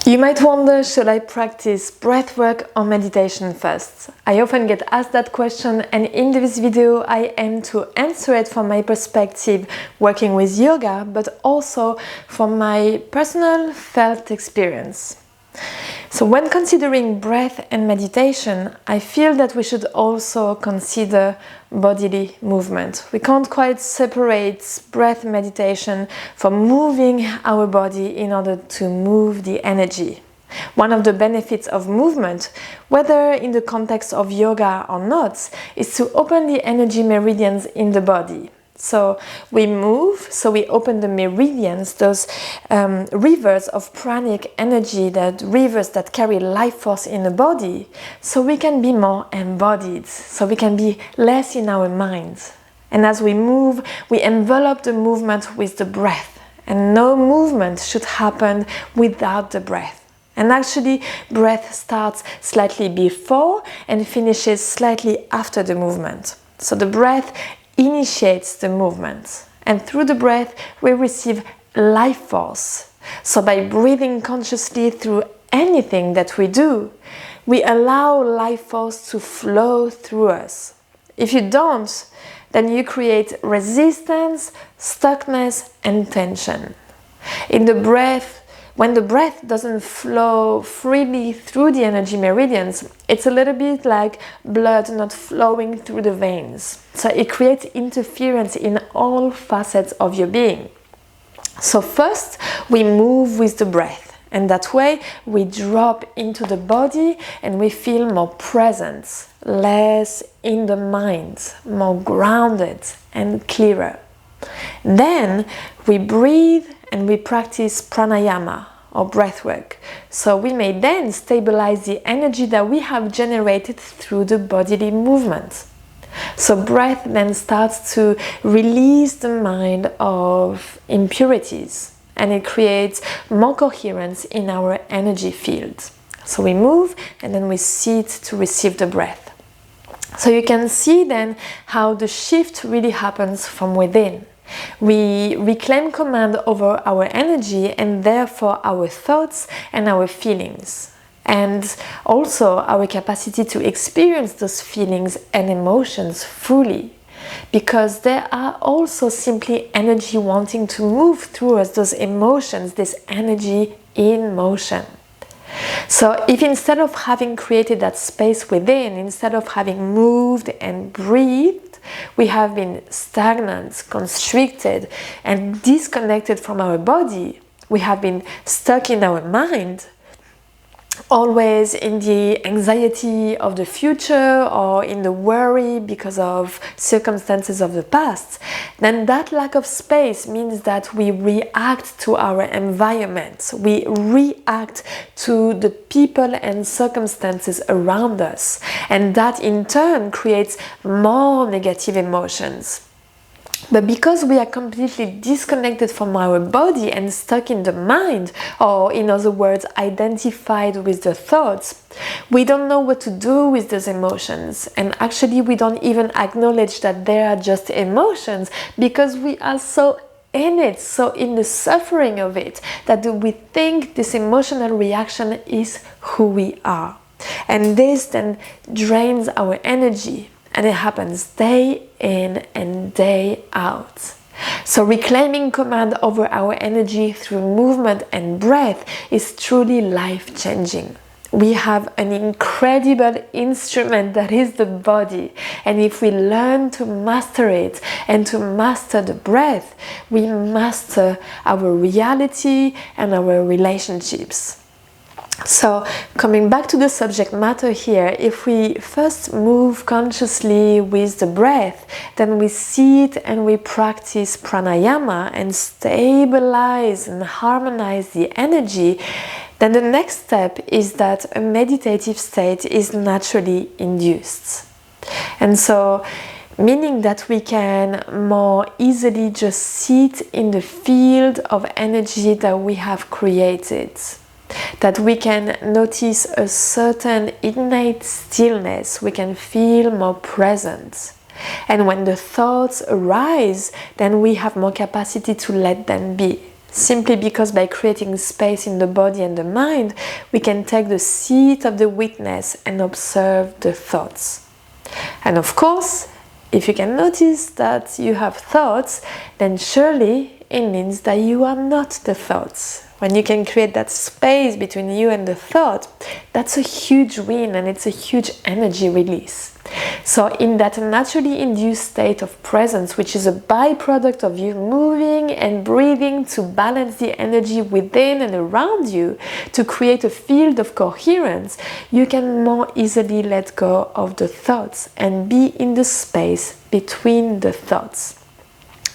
You might wonder, should I practice breathwork or meditation first? I often get asked that question, and in this video I aim to answer it from my perspective working with yoga, but also from my personal felt experience. So when considering breath and meditation, I feel that we should also consider bodily movement. We can't quite separate breath meditation from moving our body in order to move the energy. One of the benefits of movement, whether in the context of yoga or not, is to open the energy meridians in the body. So we move, so we open the meridians, those rivers of pranic energy, that rivers that carry life force in the body, so we can be more embodied, so we can be less in our minds. And as we move, we envelop the movement with the breath, and no movement should happen without the breath. And actually, breath starts slightly before and finishes slightly after the movement. So the breath initiates the movement, and through the breath we receive life force. So by breathing consciously through anything that we do, we allow life force to flow through us. If you don't, then you create resistance, stuckness and tension. In the breath, when the breath doesn't flow freely through the energy meridians, it's a little bit like blood not flowing through the veins. So it creates interference in all facets of your being. So first, we move with the breath, and that way we drop into the body and we feel more present, less in the mind, more grounded and clearer. Then we breathe and we practice pranayama or breathwork. So we may then stabilize the energy that we have generated through the bodily movement. So breath then starts to release the mind of impurities, and it creates more coherence in our energy field. So we move and then we sit to receive the breath. So you can see then how the shift really happens from within. We reclaim command over our energy and therefore our thoughts and our feelings, and also our capacity to experience those feelings and emotions fully, because there are also simply energy wanting to move through us, those emotions, this energy in motion. So if instead of having created that space within, instead of having moved and breathed, we have been stagnant, constricted and disconnected from our body, we have been stuck in our mind, always in the anxiety of the future or in the worry because of circumstances of the past, then that lack of space means that we react to our environment. We react to the people and circumstances around us, and that in turn creates more negative emotions. But because we are completely disconnected from our body and stuck in the mind, or in other words, identified with the thoughts, we don't know what to do with those emotions. And actually, we don't even acknowledge that they are just emotions, because we are so in it, so in the suffering of it, that we think this emotional reaction is who we are. And this then drains our energy. And it happens day in and day out. So reclaiming command over our energy through movement and breath is truly life-changing. We have an incredible instrument that is the body, and if we learn to master it and to master the breath, we master our reality and our relationships. So, coming back to the subject matter here, if we first move consciously with the breath, then we sit and we practice pranayama and stabilize and harmonize the energy, then the next step is that a meditative state is naturally induced. And so, meaning that we can more easily just sit in the field of energy that we have created. That we can notice a certain innate stillness, we can feel more present. And when the thoughts arise, then we have more capacity to let them be. simply because by creating space in the body and the mind, we can take the seat of the witness and observe the thoughts. And of course, if you can notice that you have thoughts, then surely it means that you are not the thoughts. When you can create that space between you and the thought, that's a huge win, and it's a huge energy release. So in that naturally induced state of presence, which is a byproduct of you moving and breathing to balance the energy within and around you, to create a field of coherence, you can more easily let go of the thoughts and be in the space between the thoughts.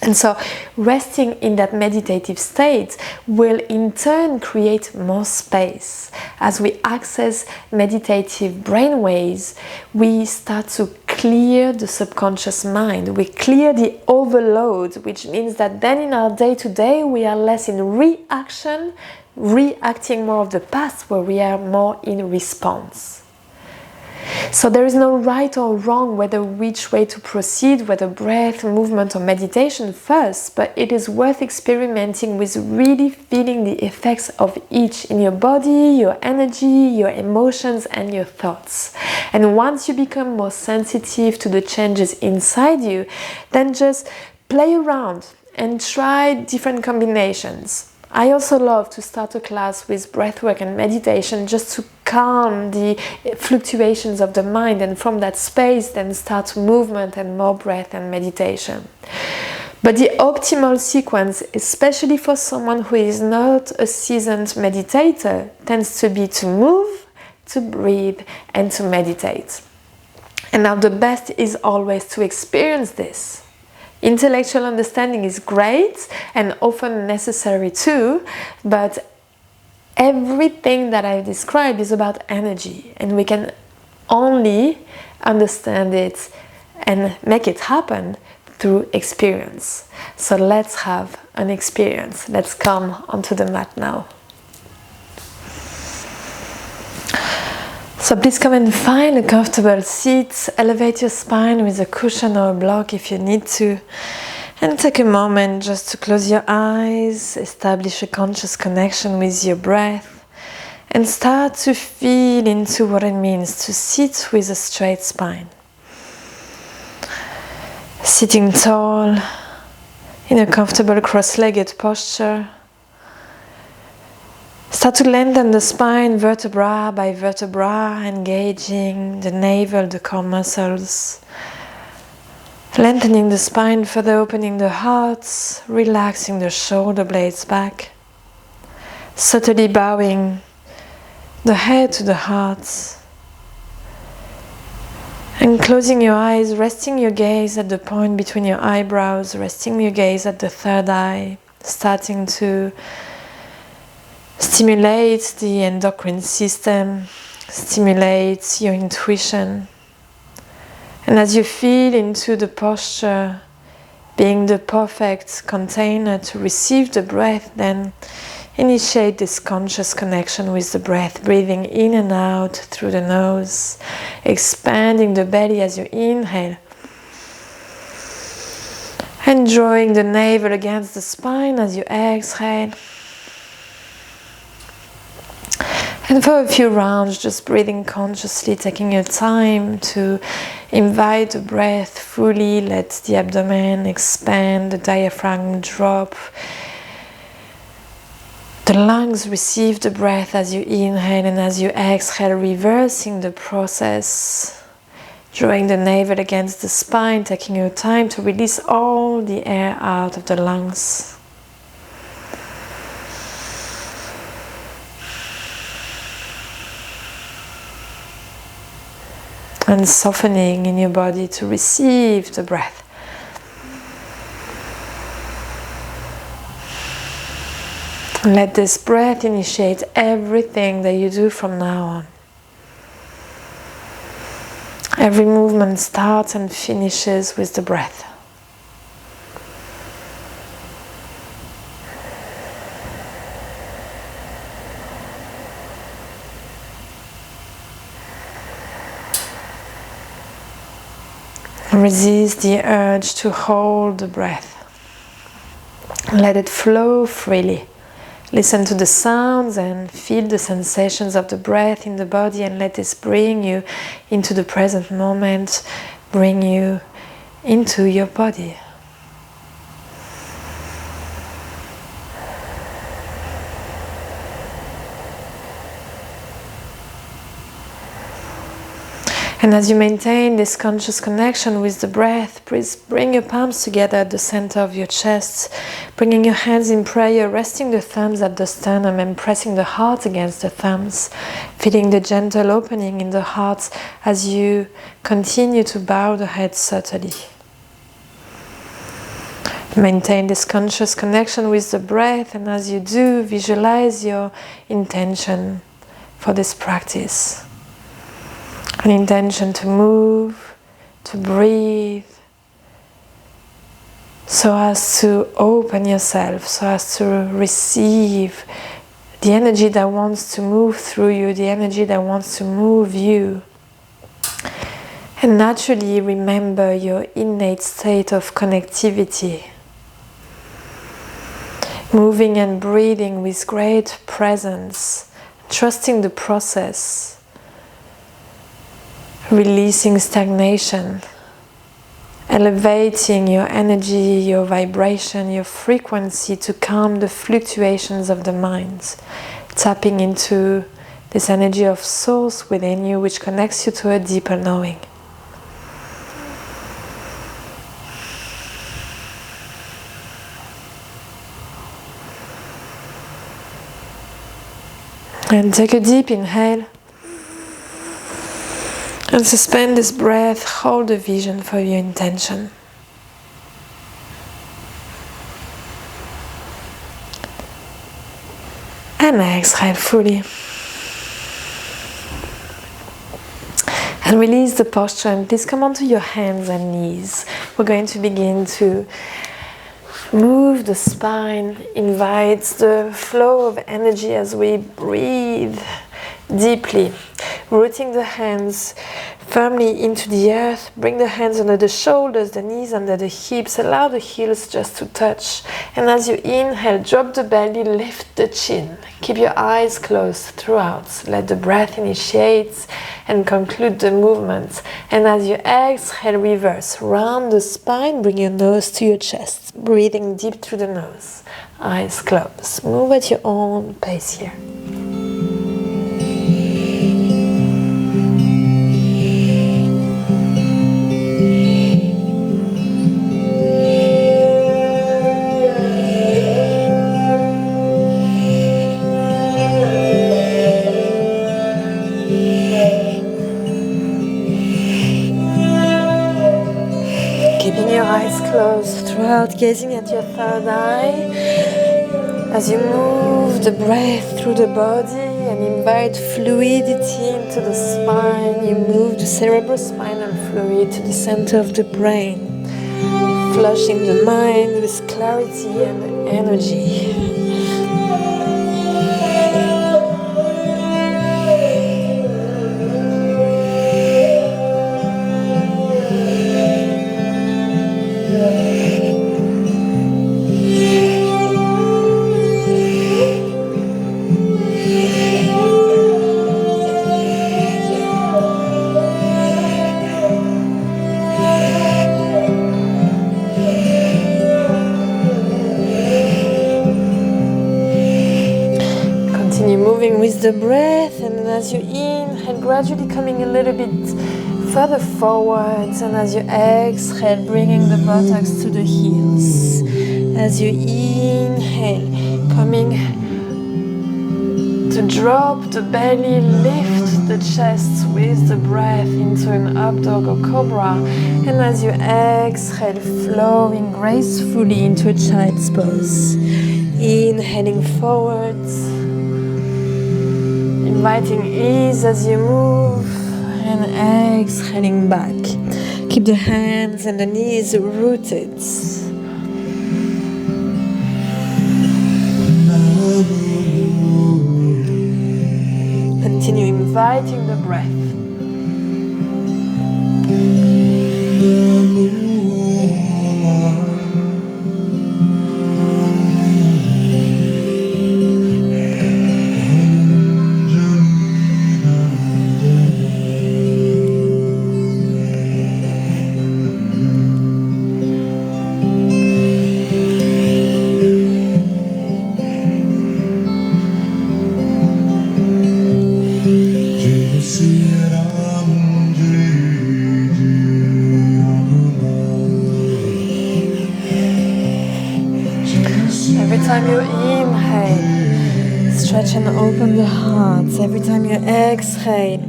And so resting in that meditative state will in turn create more space. As we access meditative brainwaves, we start to clear the subconscious mind. We clear the overload, which means that then in our day-to-day we are less in reaction, reacting more of the past, where we are more in response. So there is no right or wrong whether which way to proceed, whether breath, movement or meditation first, but it is worth experimenting with really feeling the effects of each in your body, your energy, your emotions and your thoughts. And once you become more sensitive to the changes inside you, then just play around and try different combinations. I also love to start a class with breathwork and meditation just to calm the fluctuations of the mind, and from that space then start movement and more breath and meditation. But the optimal sequence, especially for someone who is not a seasoned meditator, tends to be to move, to breathe and to meditate. And now the best is always to experience this. Intellectual understanding is great and often necessary too, but everything that I described is about energy, and we can only understand it and make it happen through experience. So let's have an experience. Let's come onto the mat now. So please come and find a comfortable seat, elevate your spine with a cushion or a block if you need to, and take a moment just to close your eyes, establish a conscious connection with your breath, and start to feel into what it means to sit with a straight spine. Sitting tall, in a comfortable cross-legged posture. Start to lengthen the spine vertebra by vertebra, engaging the navel, the core muscles. Lengthening the spine, further opening the heart, relaxing the shoulder blades back. Subtly bowing the head to the heart. And closing your eyes, resting your gaze at the point between your eyebrows, resting your gaze at the third eye, starting to stimulate the endocrine system, stimulate your intuition. And as you feel into the posture being the perfect container to receive the breath, then initiate this conscious connection with the breath, breathing in and out through the nose, expanding the belly as you inhale, and drawing the navel against the spine as you exhale. And for a few rounds, just breathing consciously, taking your time to invite the breath fully, let the abdomen expand, the diaphragm drop, the lungs receive the breath as you inhale, and as you exhale, reversing the process, drawing the navel against the spine, taking your time to release all the air out of the lungs. And softening in your body to receive the breath. Let this breath initiate everything that you do from now on. Every movement starts and finishes with the breath. Resist the urge to hold the breath. Let it flow freely. Listen to the sounds and feel the sensations of the breath in the body, and let this bring you into the present moment, bring you into your body. And as you maintain this conscious connection with the breath, please bring your palms together at the center of your chest, bringing your hands in prayer, resting the thumbs at the sternum and pressing the heart against the thumbs, feeling the gentle opening in the heart as you continue to bow the head subtly. Maintain this conscious connection with the breath, and as you do, visualize your intention for this practice. An intention to move, to breathe, so as to open yourself, so as to receive the energy that wants to move through you, the energy that wants to move you. And naturally remember your innate state of connectivity. Moving and breathing with great presence, trusting the process. Releasing stagnation, elevating your energy, your vibration, your frequency to calm the fluctuations of the mind, tapping into this energy of source within you, which connects you to a deeper knowing. And take a deep inhale. And suspend this breath, hold the vision for your intention. And exhale fully. And release the posture, and please come onto your hands and knees. We're going to begin to move the spine, invite the flow of energy as we breathe deeply. Rooting the hands firmly into the earth. Bring the hands under the shoulders, the knees under the hips. Allow the heels just to touch. And as you inhale, drop the belly, lift the chin. Keep your eyes closed throughout. Let the breath initiate and conclude the movement. And as you exhale, reverse. Round the spine, bring your nose to your chest. Breathing deep through the nose. Eyes closed. Move at your own pace here. Closed throughout, gazing at your third eye as you move the breath through the body and invite fluidity into the spine. You move the cerebrospinal fluid to the center of the brain, flushing the mind with clarity and energy. With the breath, and as you inhale, gradually coming a little bit further forwards, and as you exhale, bringing the buttocks to the heels. As you inhale, coming to drop the belly, lift the chest with the breath into an up dog or cobra, and as you exhale, flowing gracefully into a child's pose. Inhaling forwards, inviting ease as you move, and exhaling back. Keep the hands and the knees rooted. Continue inviting the breath. time you inhale, stretch and open the heart. Every time you exhale,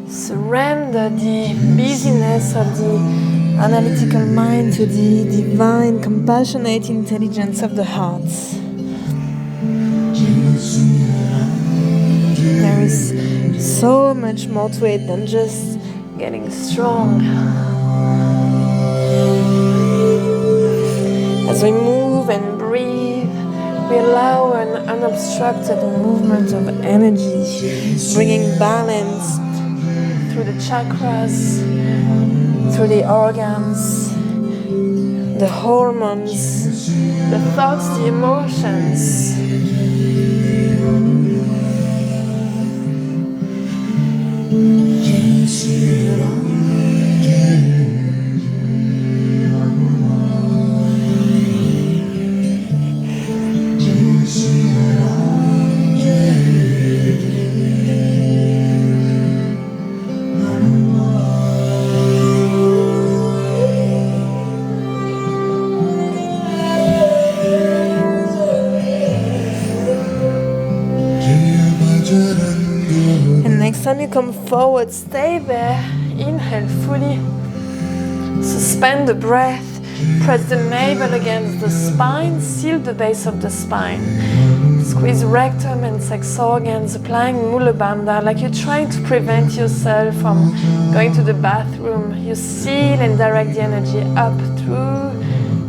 surrender the busyness of the analytical mind to the divine, compassionate intelligence of the heart. There is so much more to it than just getting strong. As we move and breathe, we allow an unobstructed movement of energy, bringing balance through the chakras, through the organs, the hormones, the thoughts, the emotions. Next time you come forward, stay there. Inhale fully. Suspend the breath. Press the navel against the spine. Seal the base of the spine. Squeeze rectum and sex organs, applying Mula Bandha like you're trying to prevent yourself from going to the bathroom. You seal and direct the energy up through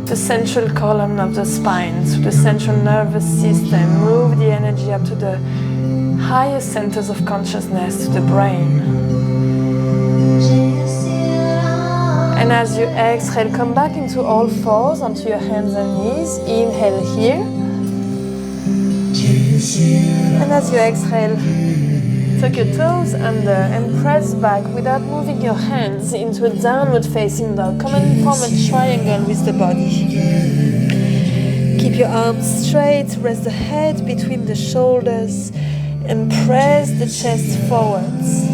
the central column of the spine, through the central nervous system. Move the energy up to the higher centers of consciousness, to the brain. And as you exhale, come back into all fours onto your hands and knees. Inhale here. And as you exhale, tuck your toes under and press back without moving your hands into a downward facing dog. Come and form a triangle with the body. Keep your arms straight, rest the head between the shoulders, and press the chest forwards.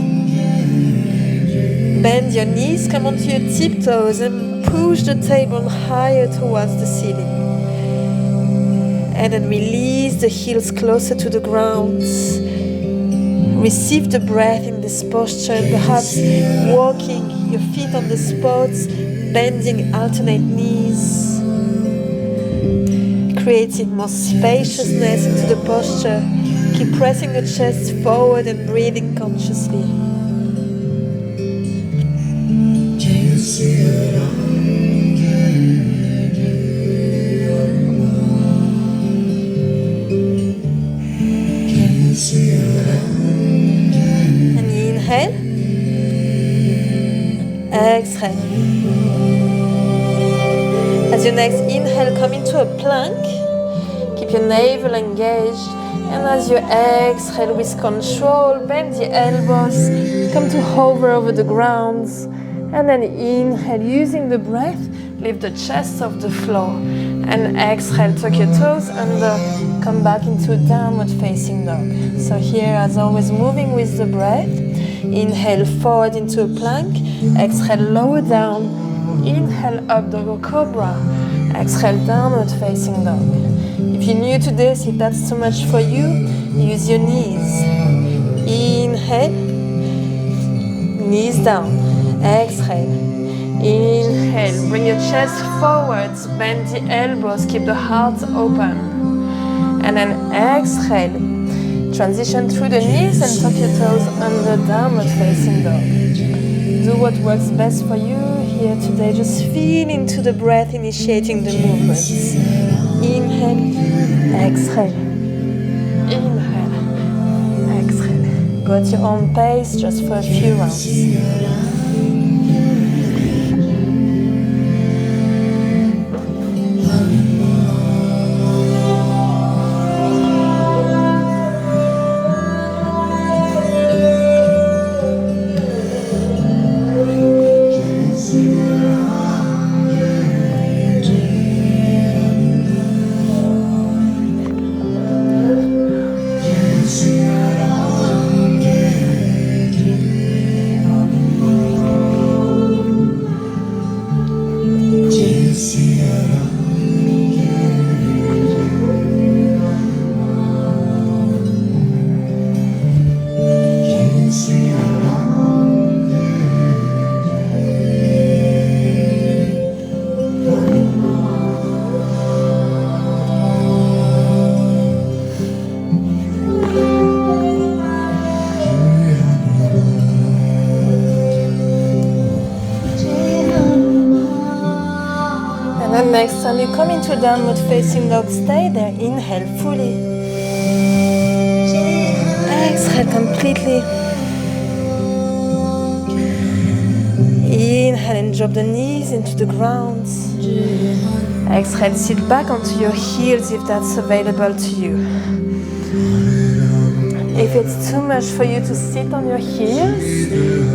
Bend your knees, come onto your tiptoes and push the table higher towards the ceiling. And then release the heels closer to the ground. Receive the breath in this posture, and perhaps walking your feet on the spots, bending alternate knees, creating more spaciousness into the posture. Keep pressing the chest forward and breathing consciously. And inhale. Exhale. As your next inhale, come into a plank. Keep your navel engaged. And as you exhale with control, bend the elbows, come to hover over the ground, and then inhale, using the breath, lift the chest off the floor, and exhale, tuck your toes under, come back into a downward facing dog. So here, as always, moving with the breath. Inhale forward into a plank, exhale lower down, inhale up dog or cobra, exhale downward facing dog. If you're new to this, if that's too much for you, use your knees. Inhale, knees down, exhale. Inhale, bring your chest forwards, bend the elbows, keep the heart open. And then exhale, transition through the knees and tuck your toes under downward facing dog. Do what works best for you here today. Just feel into the breath, initiating the movements. Inhale, exhale. Inhale, exhale. Go at your own pace, just for a few rounds. Next time you come into downward facing dog, stay there. Inhale fully. Exhale completely. Inhale and drop the knees into the ground. Exhale, sit back onto your heels if that's available to you. If it's too much for you to sit on your heels,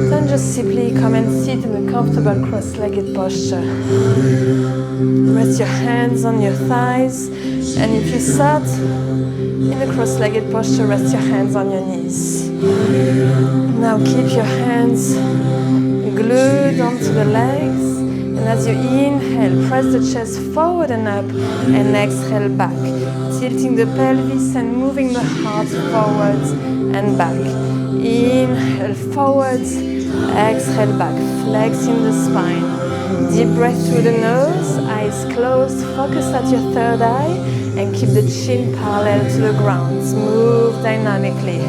then just simply come and sit in a comfortable cross-legged posture. Rest your hands on your thighs, and if you sat in a cross-legged posture, rest your hands on your knees. Now keep your hands glued onto the legs, and as you inhale, press the chest forward and up, and exhale back, tilting the pelvis and moving the heart forwards and back. Inhale forwards, exhale back, flexing the spine. Deep breath through the nose, eyes closed, focus at your third eye, and keep the chin parallel to the ground. Move dynamically.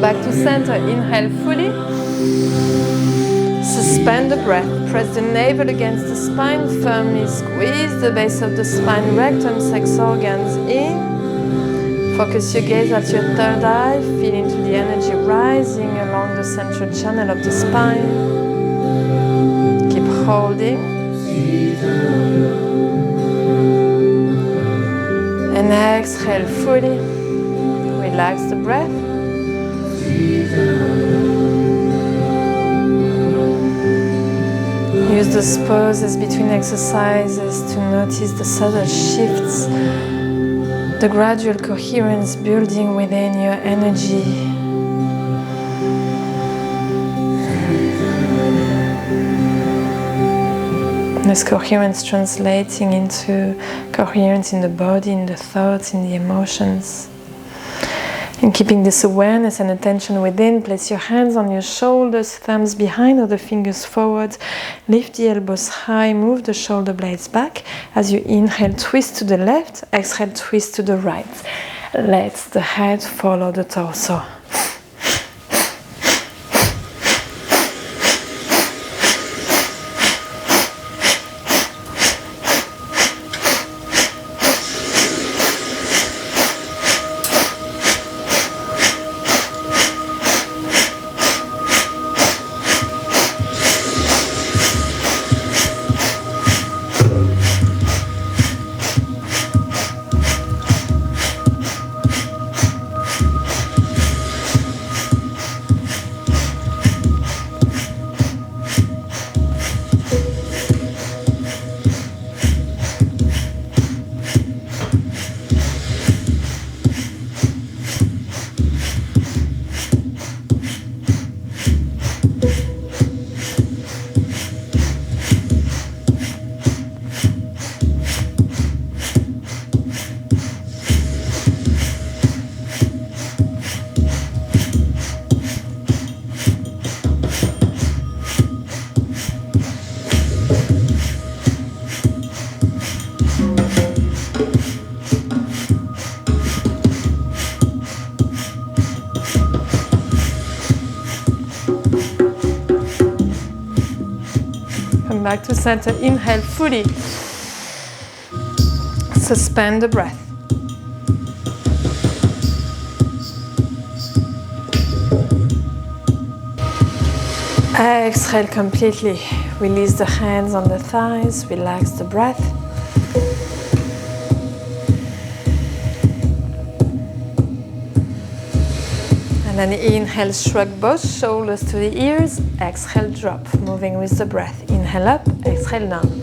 Back to center, inhale fully. Suspend the breath, press the navel against the spine, firmly squeeze the base of the spine, rectum, sex organs in. Focus your gaze at your third eye, feel into the energy rising along the central channel of the spine. Keep holding. And exhale fully. Relax the breath. Use those pauses between exercises to notice the subtle shifts, the gradual coherence building within your energy. This coherence translating into coherence in the body, in the thoughts, in the emotions. And keeping this awareness and attention within, place your hands on your shoulders, thumbs behind or the fingers forward. Lift the elbows high, move the shoulder blades back. As you inhale, twist to the left, exhale, twist to the right. Let the head follow the torso. back to center. Inhale fully. Suspend the breath. Exhale completely. Release the hands on the thighs. Relax the breath. And then inhale, shrug both shoulders to the ears. Exhale, drop, moving with the breath. Inhale up, exhale down.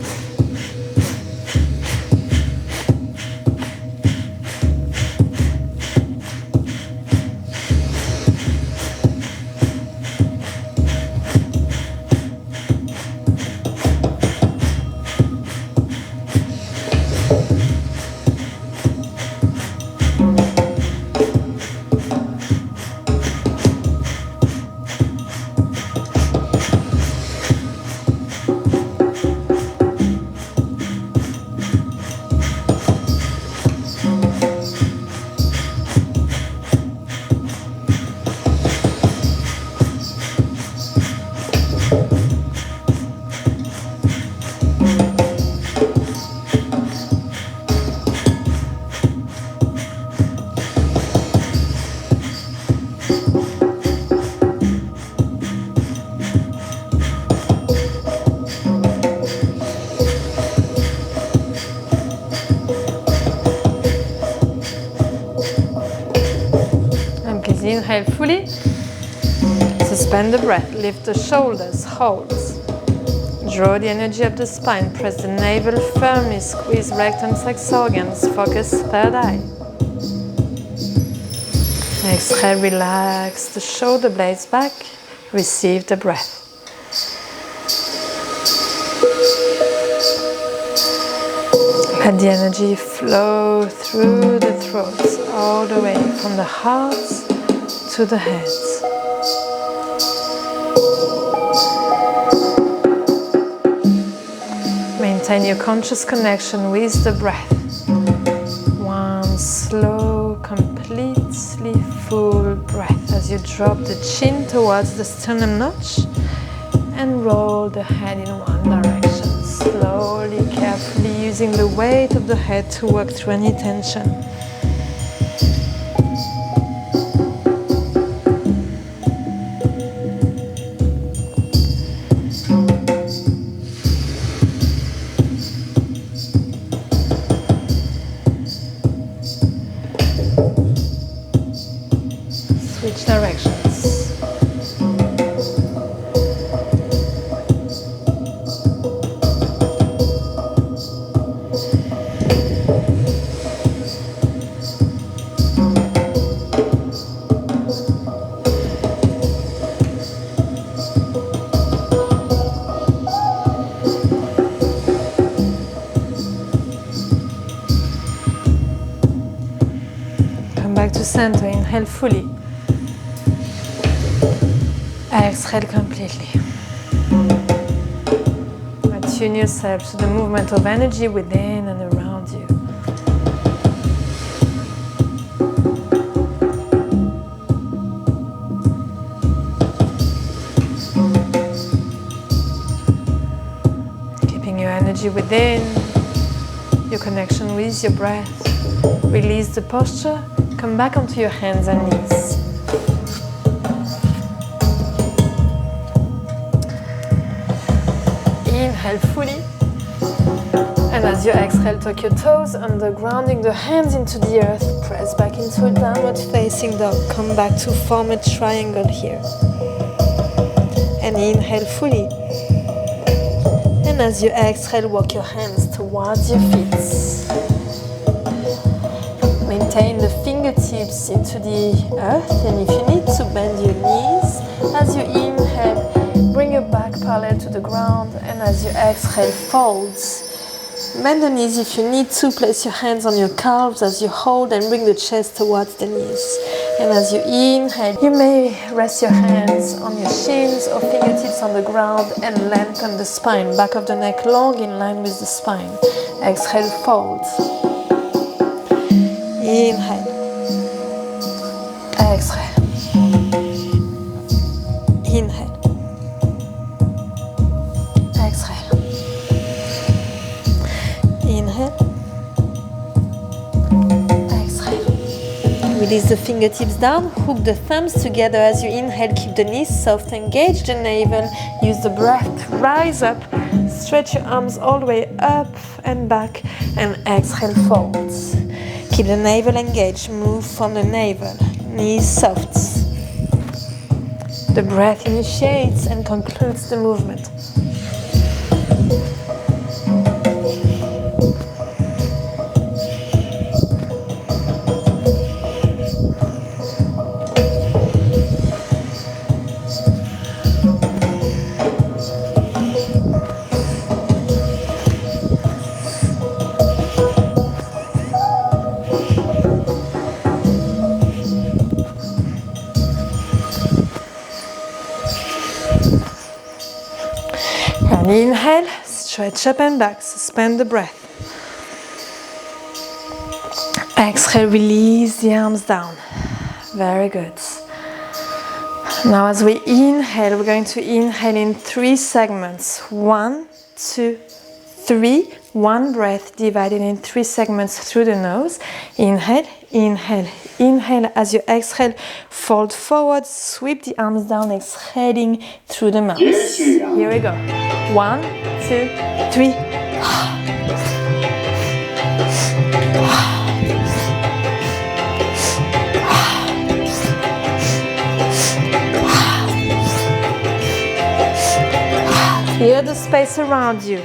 Inhale fully. Suspend the breath. Lift the shoulders. Hold. Draw the energy up the spine. Press the navel firmly. Squeeze rectum flex organs. Focus third eye. Exhale. Relax the shoulder blades back. Receive the breath. Let the energy flow through the throat, all the way from the heart to the head. Maintain your conscious connection with the breath. One slow, completely full breath as you drop the chin towards the sternum notch and roll the head in one direction. Slowly, carefully, using the weight of the head to work through any tension. Switch directions. Back to center, inhale fully. Exhale completely. Attune yourself to the movement of energy within and around you. Keeping your energy within, your connection with your breath. Release the posture. Come back onto your hands and knees. Inhale fully. And as you exhale, tuck your toes under, grounding the hands into the earth. Press back into a downward facing dog. Come back to form a triangle here. And inhale fully. And as you exhale, walk your hands towards your feet. Maintain the fingertips into the earth, and if you need to, bend your knees. As you inhale, bring your back parallel to the ground, and as you exhale, fold. Bend the knees if you need to. Place your hands on your calves as you hold and bring the chest towards the knees. And as you inhale, you may rest your hands on your shins or fingertips on the ground and lengthen the spine. Back of the neck long in line with the spine. Exhale, fold. Inhale. Exhale. Inhale. Exhale. Release the fingertips down, hook the thumbs together as you inhale, keep the knees soft, engage the navel, use the breath to rise up, stretch your arms all the way up and back, and exhale, fold. Keep the navel engaged, move from the navel, knees soft. The breath initiates and concludes the movement. And inhale, stretch up and back, suspend the breath. Exhale, release the arms down. Very good. Now as we inhale, we're going to inhale in 3 segments. 1, 2, 3. One breath divided in 3 segments through the nose. Inhale, inhale, inhale. As you exhale, fold forward, sweep the arms down, exhaling through the mouth. Here we go. 1, 2, 3. Feel the space around you.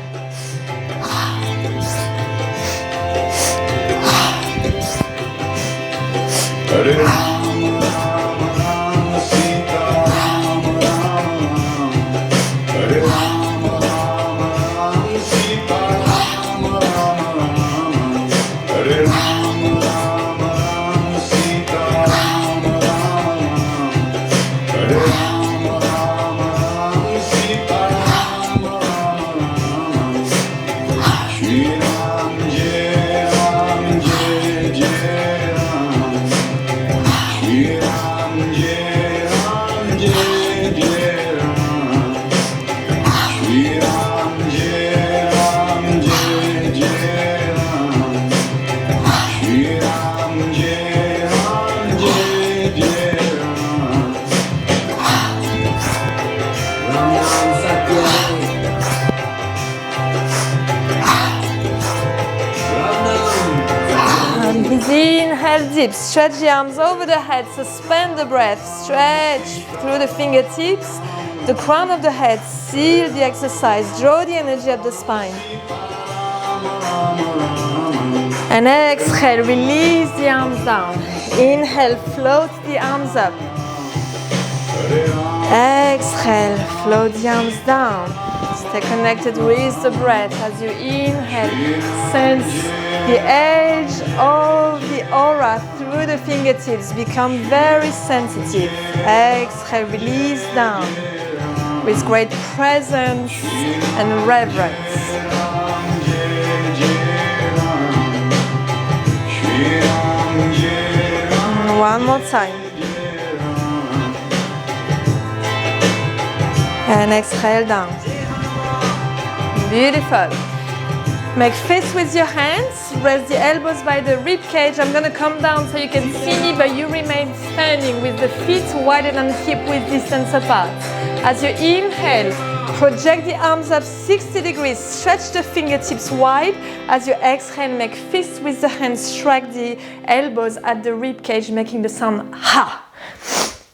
Inhale deep, stretch the arms over the head, suspend the breath, stretch through the fingertips, the crown of the head, seal the exercise, draw the energy up the spine. And exhale, release the arms down. Inhale, float the arms up. Exhale, float the arms down. Stay connected with the breath as you inhale. Sense the edge of the aura through the fingertips. Become very sensitive. Exhale, release down with great presence and reverence. One more time. And exhale down. Beautiful. Make fists with your hands. Rest the elbows by the rib cage. I'm going to come down so you can see me, but you remain standing with the feet wider than hip width distance apart. As you inhale, project the arms up 60 degrees. Stretch the fingertips wide. As you exhale, make fists with the hands. Strike the elbows at the rib cage, making the sound ha.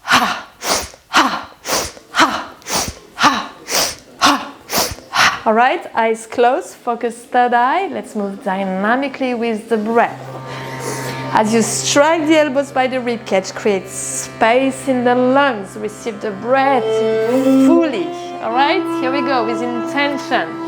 Ha. All right, eyes closed, focus third eye. Let's move dynamically with the breath. As you strike the elbows by the ribcage, create space in the lungs. Receive the breath fully. All right, here we go with intention.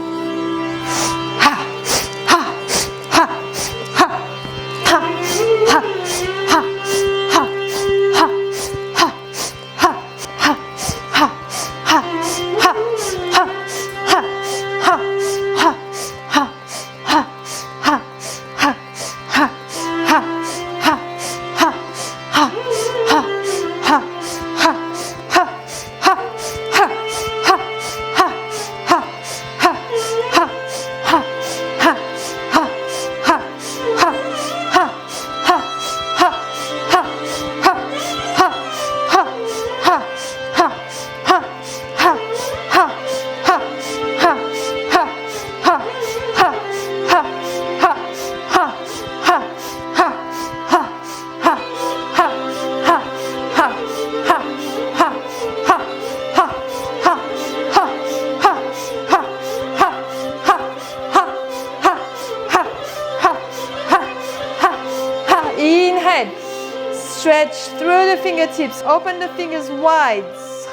Stretch through the fingertips, open the fingers wide,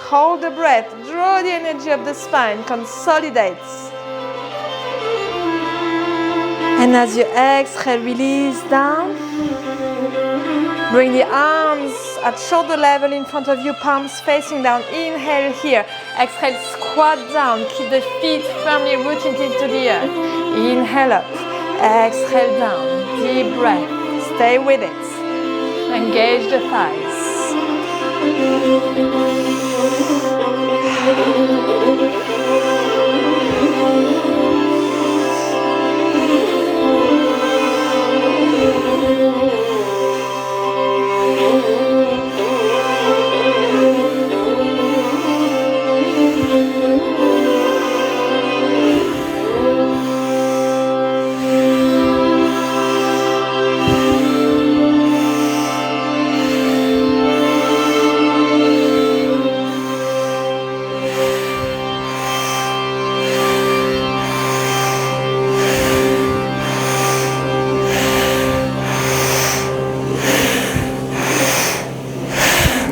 hold the breath, draw the energy of the spine, consolidate. And as you exhale, release down. Bring the arms at shoulder level in front of you, palms facing down. Inhale here. Exhale, squat down. Keep the feet firmly rooted into the earth. Inhale up. Exhale down. Deep breath. Stay with it. Engage the thighs.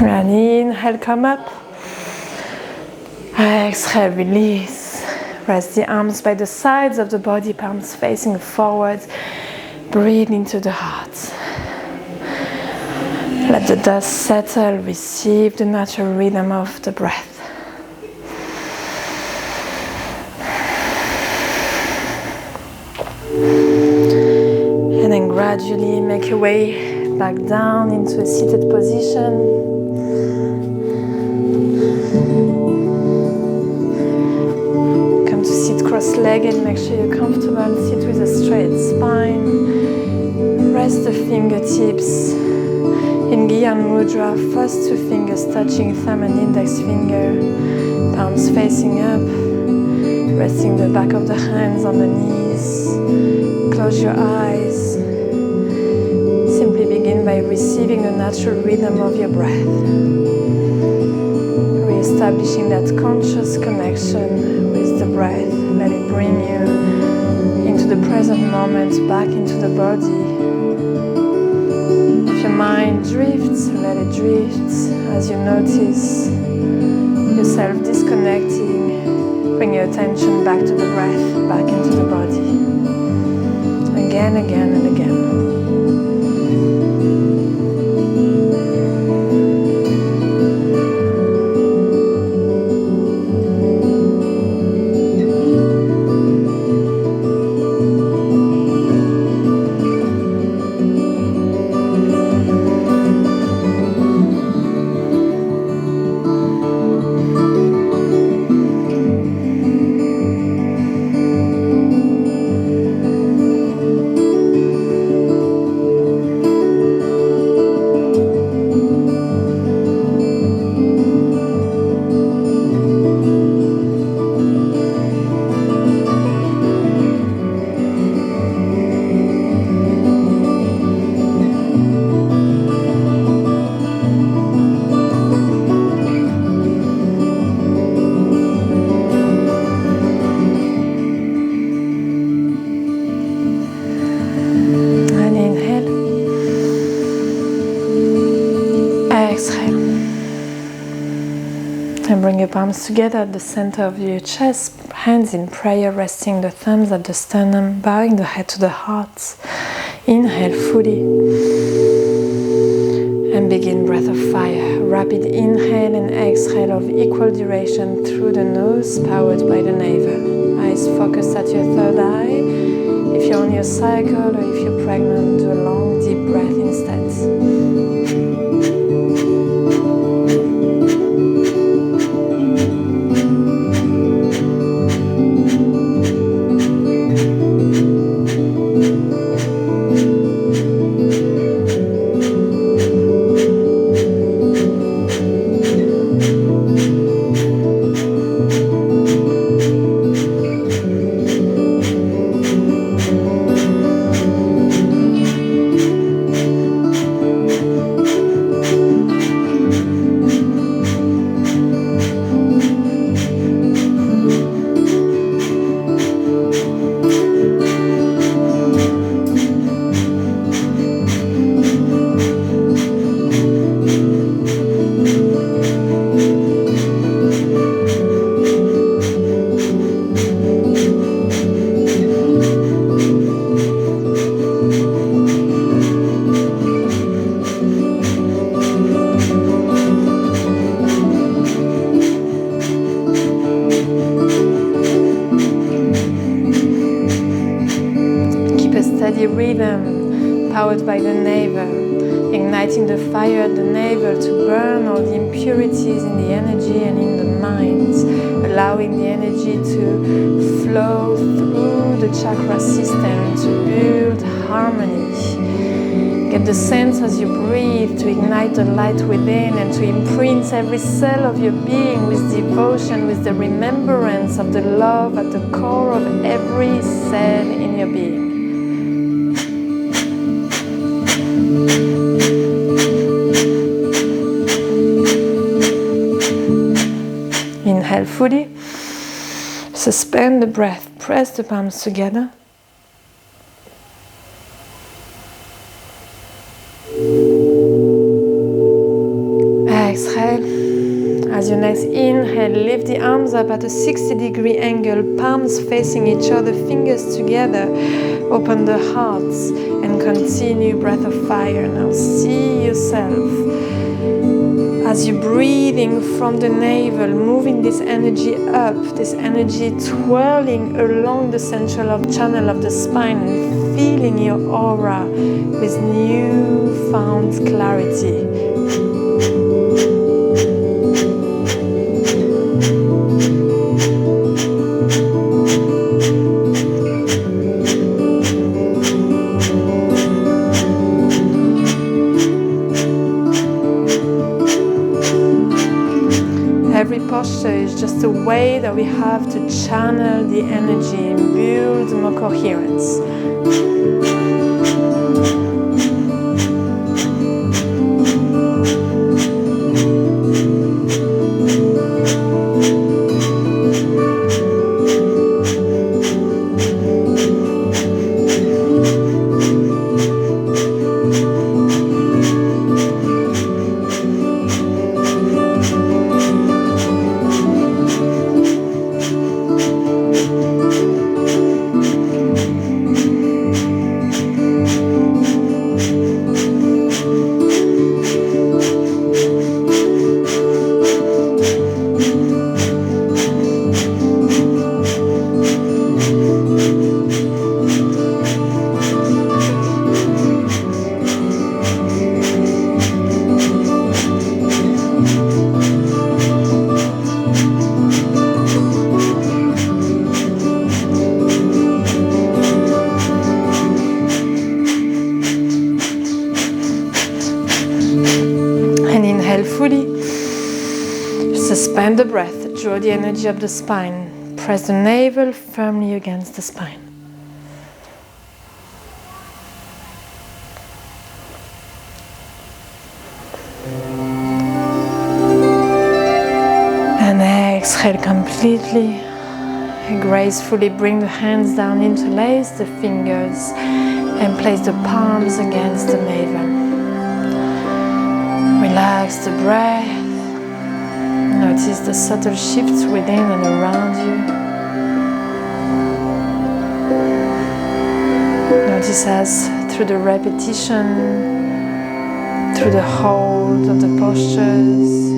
And inhale, come up. Exhale, release. Rest the arms by the sides of the body, palms facing forward. Breathe into the heart. Let the dust settle. Receive the natural rhythm of the breath. And then gradually make your way back down into a seated position. Cross-legged, make sure you're comfortable. Sit with a straight spine. Rest the fingertips in Gyan Mudra. First two fingers touching thumb and index finger. Palms facing up. Resting the back of the hands on the knees. Close your eyes. Simply begin by receiving the natural rhythm of your breath. Re-establishing that conscious connection with the breath. Let it bring you into the present moment, back into the body. If your mind drifts, let it drift. As you notice yourself disconnecting, bring your attention back to the breath, back into the body. Again, again, and again. And bring your palms together at the center of your chest, hands in prayer, resting the thumbs at the sternum, bowing the head to the heart. Inhale fully. And begin breath of fire. Rapid inhale and exhale of equal duration through the nose, powered by the navel. Eyes focused at your third eye. If you're on your cycle or if you're pregnant, do a long deep breath instead. rhythm, powered by the navel, igniting the fire at the navel to burn all the impurities in the energy and in the mind, allowing the energy to flow through the chakra system to build harmony. Get the sense as you breathe to ignite the light within and to imprint every cell of your being with devotion, with the remembrance of the love at the core of every cell in your being. Inhale fully. Suspend the breath. Press the palms together. Exhale. As you next inhale, lift the arms up at a 60-degree angle, palms facing each other, fingers together. Open the heart and continue breath of fire. Now see yourself as you're breathing from the navel, moving this energy up, this energy twirling along the central channel of the spine and filling your aura with newfound clarity. Every posture is just a way that we have to channel the energy and build more coherence. Fully suspend the breath, draw the energy up the spine, press the navel firmly against the spine. And exhale completely, gracefully bring the hands down, interlace the fingers and place the palms against the navel. Relax the breath. Notice the subtle shifts within and around you. Notice as through the repetition, through the hold of the postures,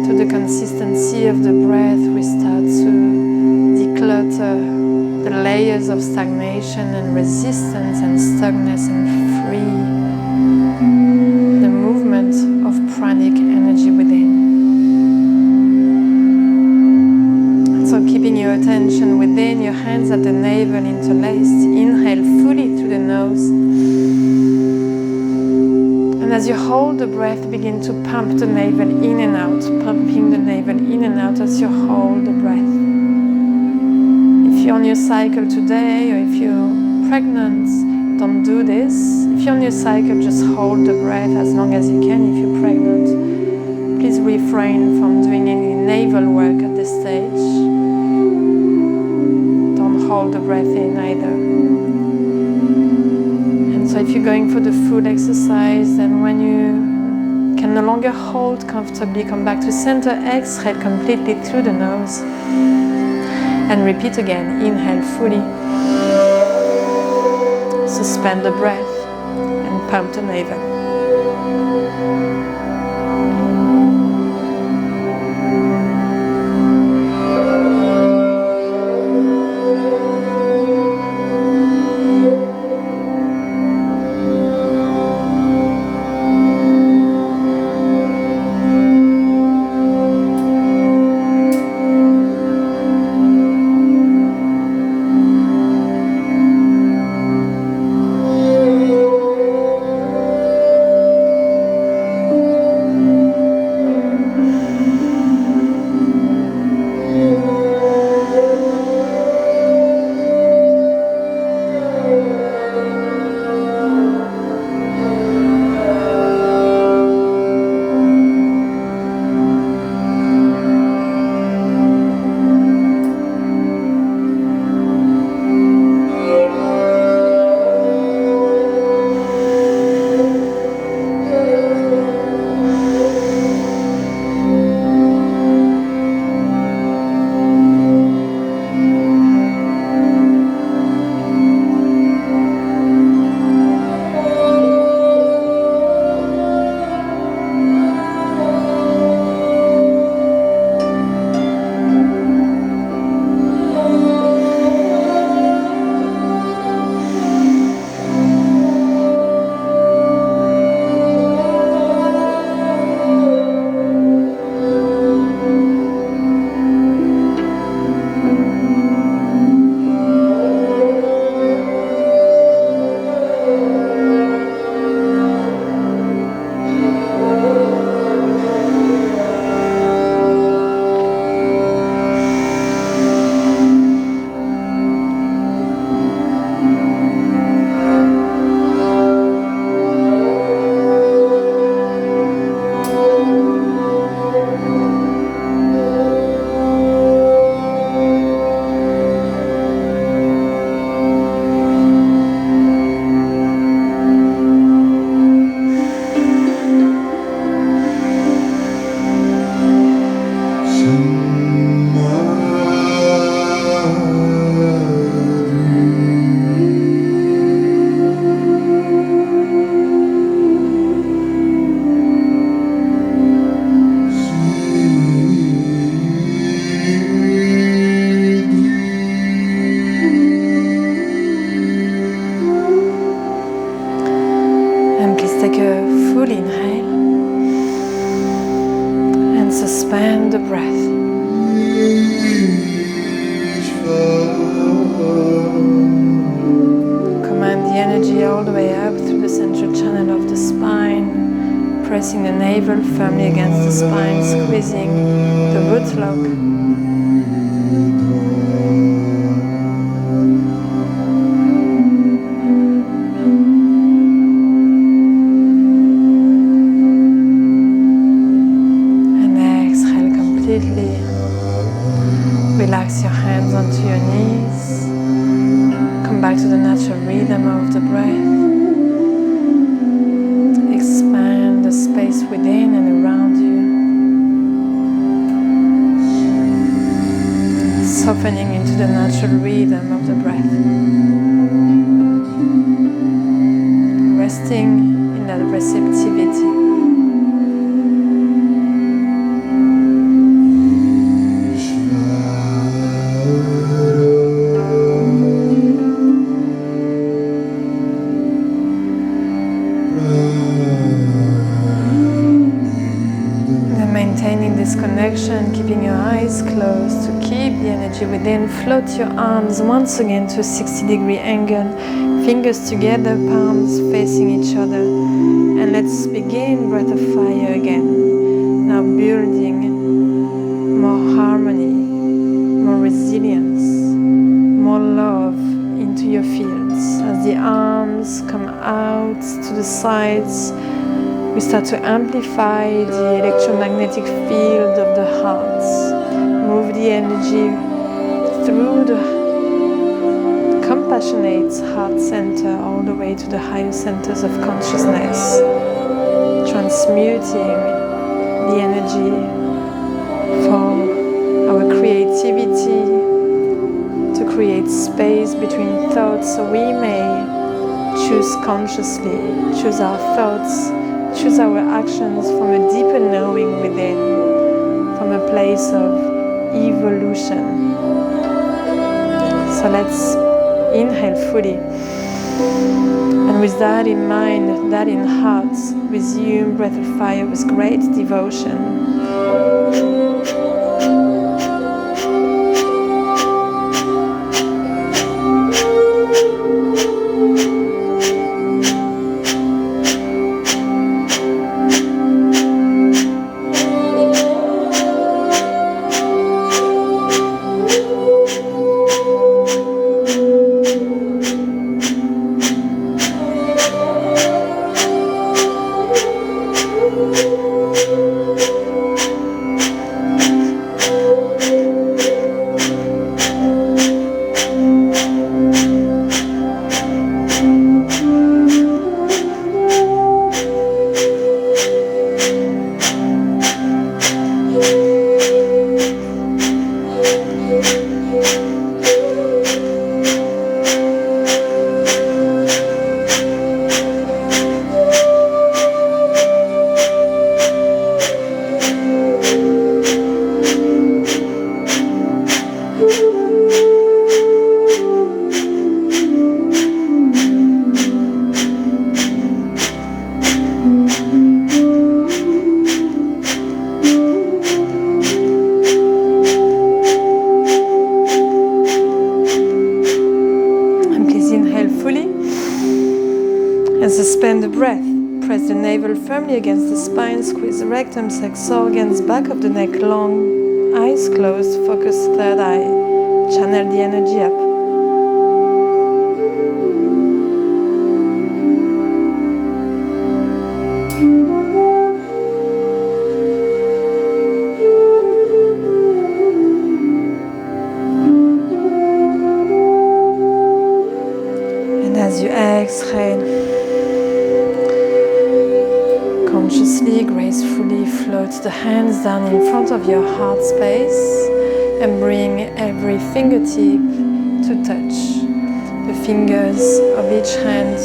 through the consistency of the breath, we start to declutter the layers of stagnation and resistance and stuckness and free of pranic energy within. And so keeping your attention within, your hands at the navel interlaced. Inhale fully through the nose. And as you hold the breath, begin to pump the navel in and out, pumping the navel in and out as you hold the breath. If you're on your cycle today or if you're pregnant, don't do this. If you're on your cycle, just hold the breath as long as you can. If you're pregnant, please refrain from doing any navel work at this stage. Don't hold the breath in either. And so if you're going for the full exercise, then when you can no longer hold comfortably, come back to center, exhale completely through the nose. And repeat again, inhale fully. Suspend the breath and pump the navel. navel firmly against the spine, squeezing the root lock. Relax your hands onto your knees. Come back to the natural rhythm of the breath. Expand the space within and around you. Softening into the natural rhythm of the breath. Resting in that receptivity. Maintaining this connection, keeping your eyes closed to keep the energy within. Float your arms once again to a 60-degree angle, fingers together, palms facing each other. And let's begin Breath of Fire again. Now building more harmony, more resilience, more love into your fields. As the arms come out to the sides, we start to amplify the electromagnetic field of the heart. Move the energy through the compassionate heart center all the way to the higher centers of consciousness, transmuting the energy for our creativity, to create space between thoughts so we may choose consciously, choose our thoughts, choose our actions from a deeper knowing within, from a place of evolution. So let's inhale fully. And with that in mind, that in heart, resume Breath of Fire with great devotion. Suspend the breath. Press the navel firmly against the spine. Squeeze the rectum, sex organs, back of the neck long. Eyes closed. Focus third eye. Channel the energy up. And as you exhale, consciously, gracefully float the hands down in front of your heart space and bring every fingertip to touch. The fingers of each hand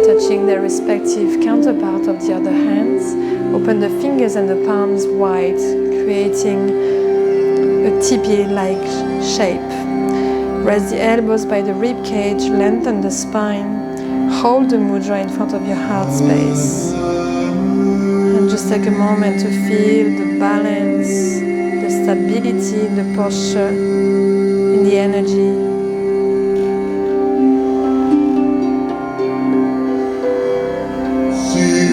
touching their respective counterpart of the other hands. Open the fingers and the palms wide, creating a teepee-like shape. Rest the elbows by the rib cage, lengthen the spine. Hold the mudra in front of your heart space. And just take a moment to feel the balance, the stability, the posture, in the energy.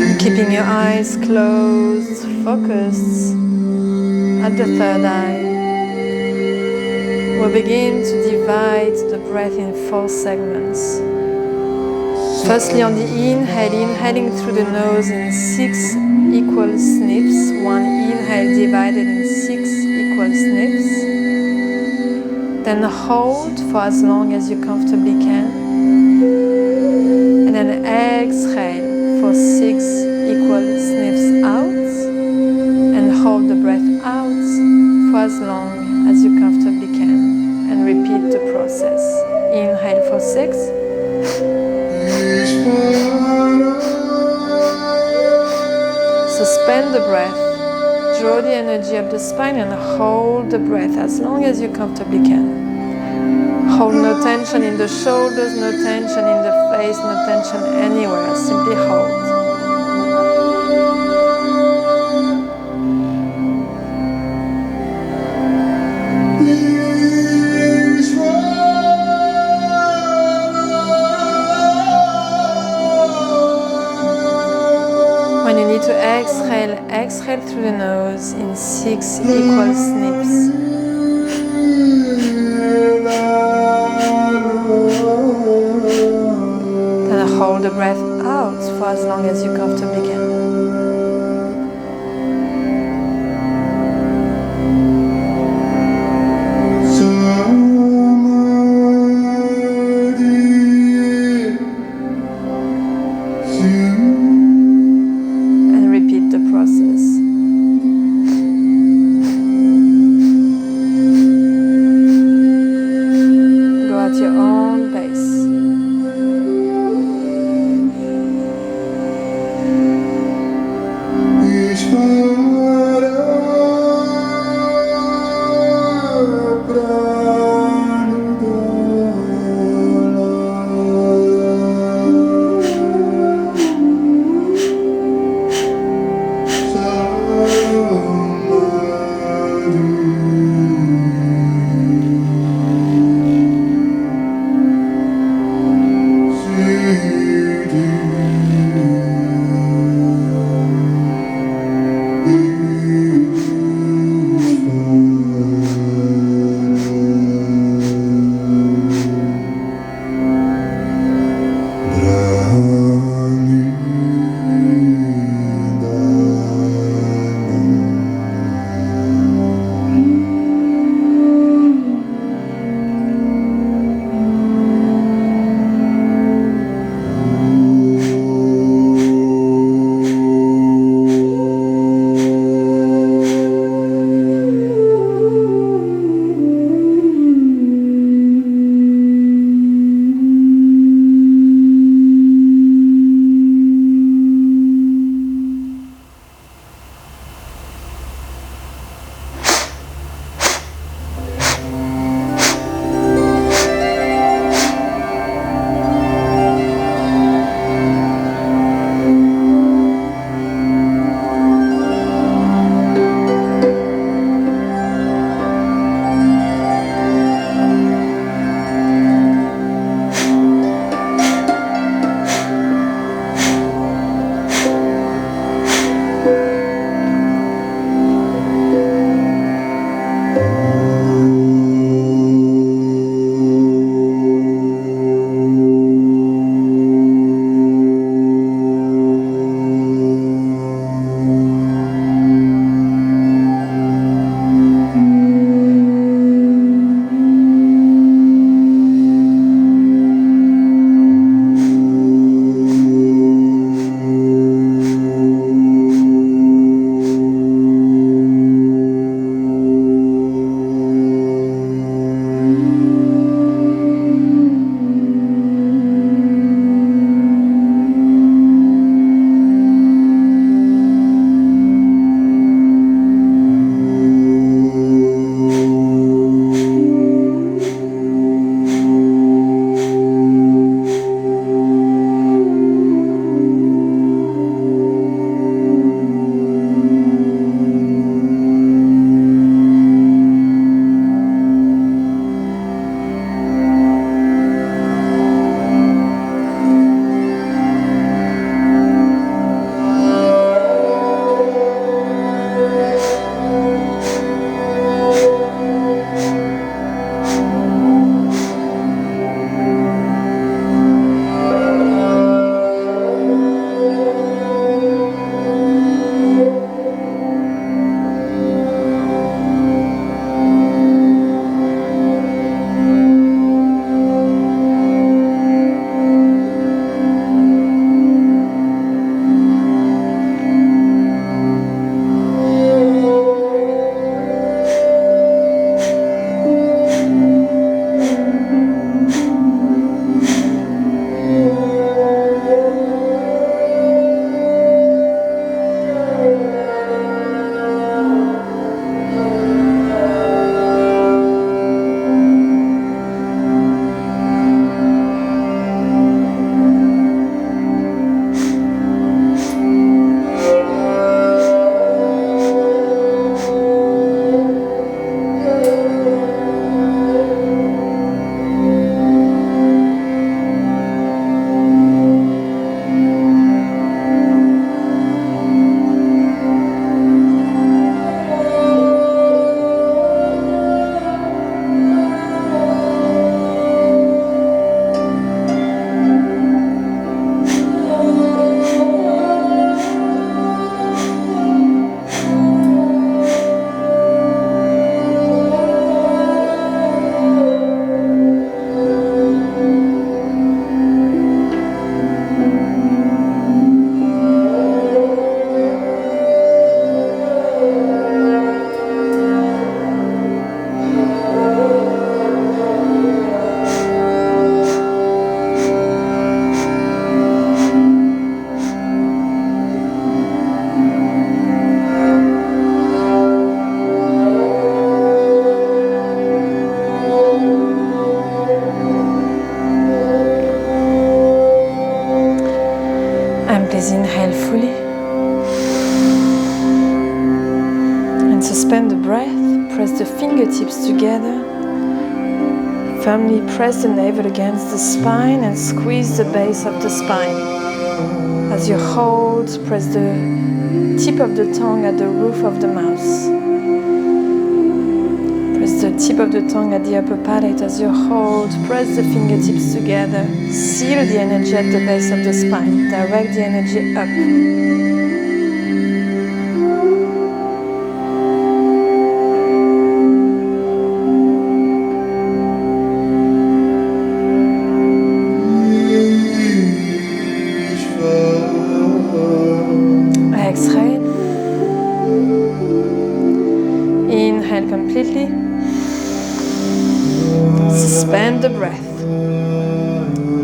And Keeping your eyes closed, focused at the third eye. We'll begin to divide the breath in 4 segments. Firstly, on the inhale, inhaling through the nose in 6 equal sniffs. One inhale divided in 6 equal sniffs. Then hold for as long as you comfortably can. And then exhale for 6 equal sniffs out. And hold the breath out for as long as you comfortably can. And repeat the process. Inhale for 6. Suspend the breath. Draw the energy up the spine and hold the breath as long as you comfortably can. Hold no tension in the shoulders, no tension in the face, no tension anywhere. Simply hold. When you need to exhale, exhale through the nose in 6 equal sniffs. Then hold the breath out for as long as you comfortably can. fingertips together. Firmly press the navel against the spine and squeeze the base of the spine. As you hold, press the tip of the tongue at the roof of the mouth. Press the tip of the tongue at the upper palate. As you hold, press the fingertips together. Seal the energy at the base of the spine. Direct the energy up. Exhale. Inhale completely. Suspend the breath.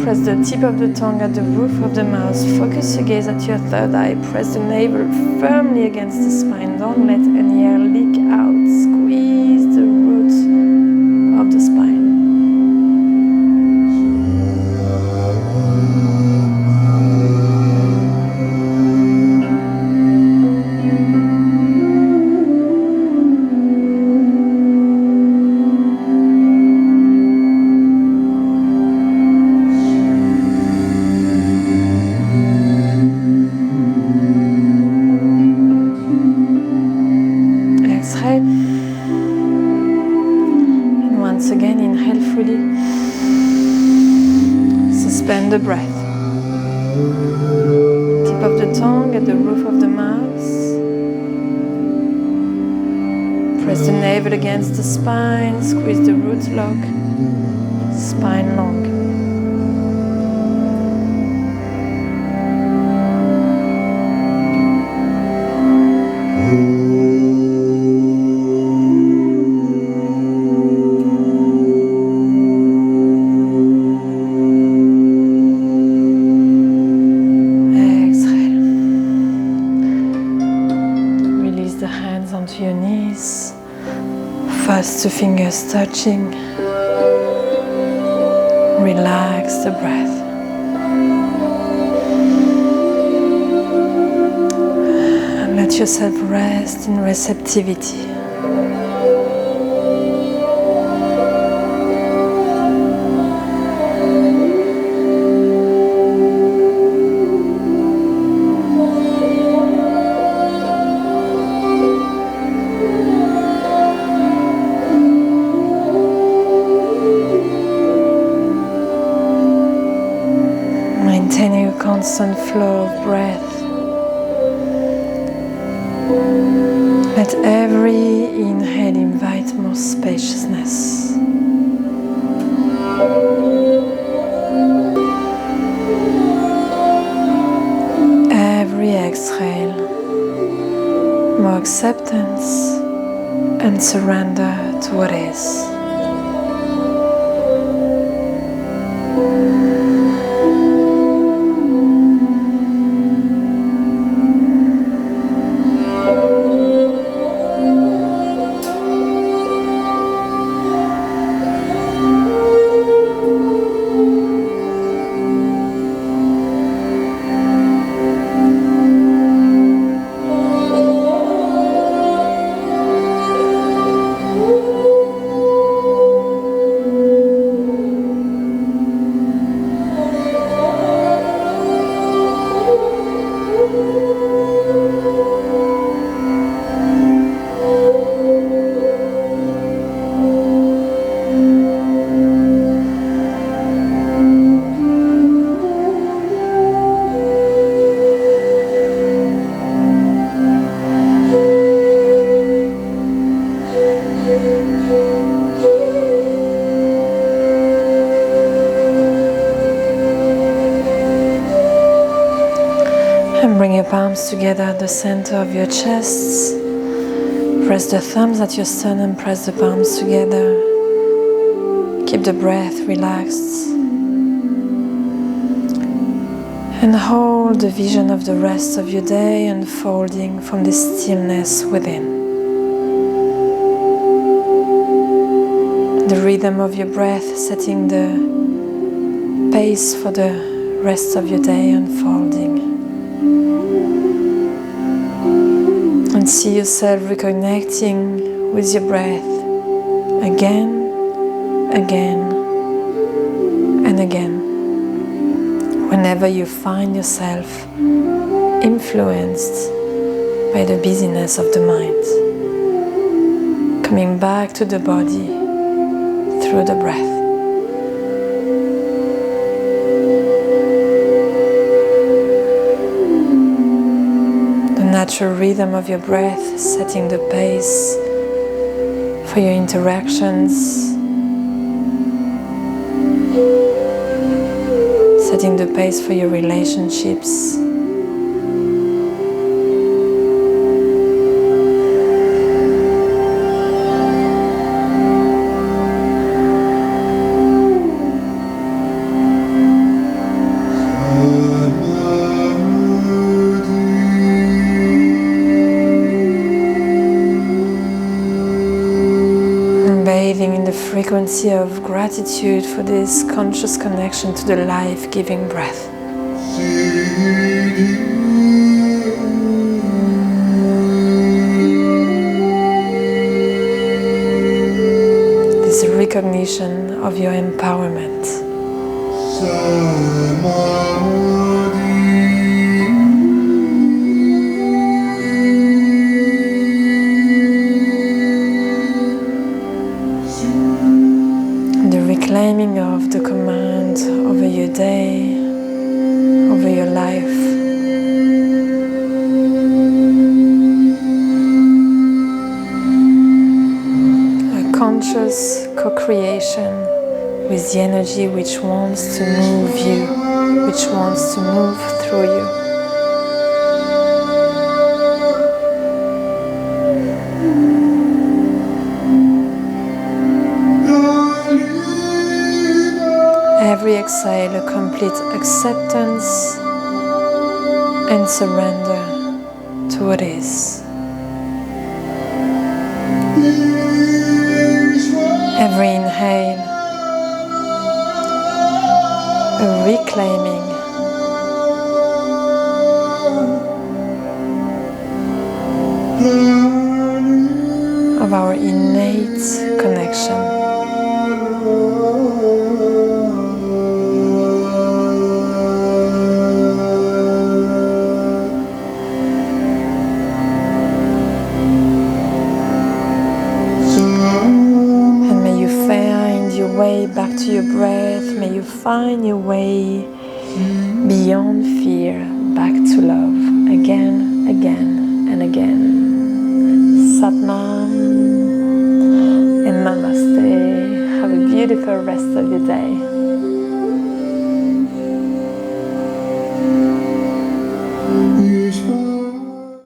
Press the tip of the tongue at the roof of the mouth. Focus your gaze at your third eye. Press the navel firmly against the spine. Don't let any air leak out. Squeeze the root of the spine. Again, inhale fully. Suspend the breath. Tip of the tongue at the roof of the mouth. Press the navel against the spine. Squeeze the root lock. Spine long. Onto your knees, first two fingers touching. Relax the breath. And let yourself rest in receptivity. Maintaining a constant flow of breath. Let every inhale invite more spaciousness. Every exhale, more acceptance and surrender to what is. And bring your palms together at the center of your chest. Press the thumbs at your sternum, press the palms together. Keep the breath relaxed. And hold the vision of the rest of your day unfolding from the stillness within. The rhythm of your breath setting the pace for the rest of your day unfolding. And see yourself reconnecting with your breath again, again, and again. Whenever you find yourself influenced by the busyness of the mind, coming back to the body through the breath. The natural rhythm of your breath, setting the pace for your interactions, setting the pace for your relationships. Bathing in the frequency of gratitude for this conscious connection to the life-giving breath. This recognition of your empowerment. Reclaiming of the command over your day, over your life. A conscious co-creation with the energy which wants to move you, which wants to move through you. Every exhale, a complete acceptance and surrender to what is. Every inhale, a reclaiming of our innate connection. Back to your breath, may you find your way beyond fear, back to love, again, again, and again. Satnam and Namaste. Have a beautiful rest of your day.